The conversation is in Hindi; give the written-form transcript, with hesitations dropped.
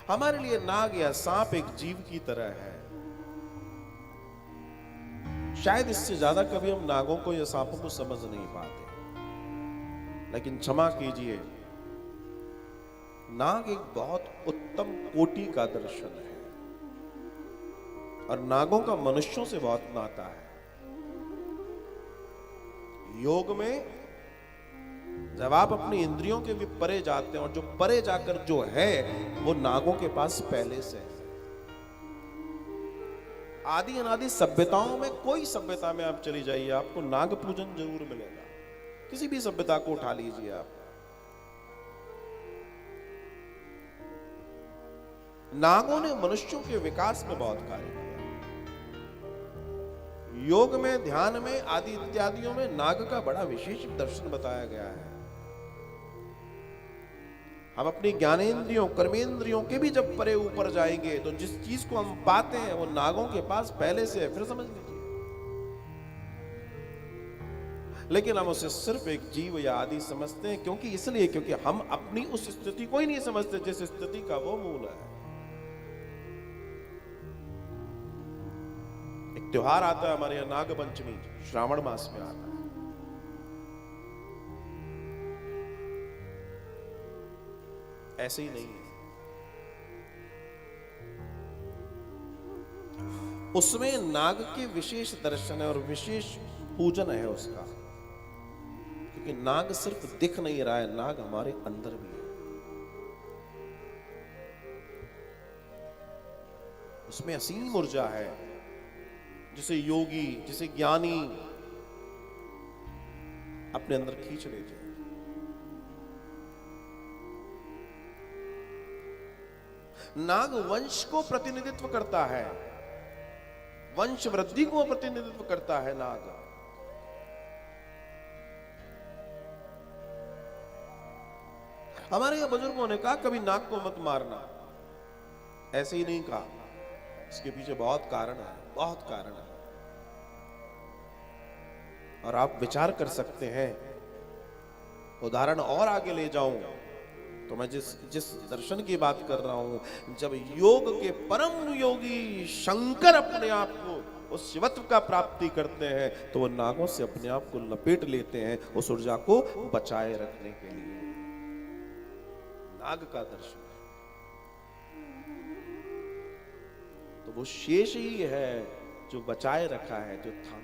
हमारे लिए नाग या सांप एक जीव की तरह है। शायद इससे ज्यादा कभी हम नागों को या सांपों को समझ नहीं पाते, लेकिन क्षमा कीजिए, नाग एक बहुत उत्तम कोटि का दर्शन है और नागों का मनुष्यों से बहुत नाता है। योग में जब आप अपनी इंद्रियों के भी परे जाते हैं, और जो परे जाकर जो है वो नागों के पास पहले से है। आदि अनादि सभ्यताओं में, कोई सभ्यता में आप चली जाइए, आपको नाग पूजन जरूर मिलेगा। किसी भी सभ्यता को उठा लीजिए आप, नागों ने मनुष्यों के विकास में बहुत कार्य किया। योग में, ध्यान में, आदि इत्यादियों में नाग का बड़ा विशेष दर्शन बताया गया है। हम अपनी ज्ञानेंद्रियों, कर्मेंद्रियों के भी जब परे ऊपर जाएंगे तो जिस चीज को हम पाते हैं वो नागों के पास पहले से है। फिर समझ लीजिए, लेकिन हम उसे सिर्फ एक जीव या आदि समझते हैं, क्योंकि हम अपनी उस स्थिति को ही नहीं समझते जिस स्थिति का वो मूल है। एक त्योहार आता है हमारे यहाँ, नाग पंचमी, श्रावण मास में आता है। ऐसे ही नहीं है, उसमें नाग के विशेष दर्शन है और विशेष पूजन है उसका, क्योंकि नाग सिर्फ दिख नहीं रहा है, नाग हमारे अंदर भी है। उसमें असीम ऊर्जा है, जिसे योगी, जिसे ज्ञानी अपने अंदर खींच लेते हैं। नाग वंश को प्रतिनिधित्व करता है, वंश वृद्धि को प्रतिनिधित्व करता है नाग। हमारे यहां बुजुर्गों ने कहा कभी नाग को मत मारना, ऐसे ही नहीं कहा, इसके पीछे बहुत कारण है, बहुत कारण है। और आप विचार कर सकते हैं, उदाहरण और आगे ले जाऊं तो मैं जिस दर्शन की बात कर रहा हूं, जब योग के परम योगी शंकर अपने आप को उस शिवत्व का प्राप्ति करते हैं तो वो नागों से अपने आप को लपेट लेते हैं उस ऊर्जा को बचाए रखने के लिए। नाग का दर्शन, तो वो शेष ही है जो बचाए रखा है, जो थाम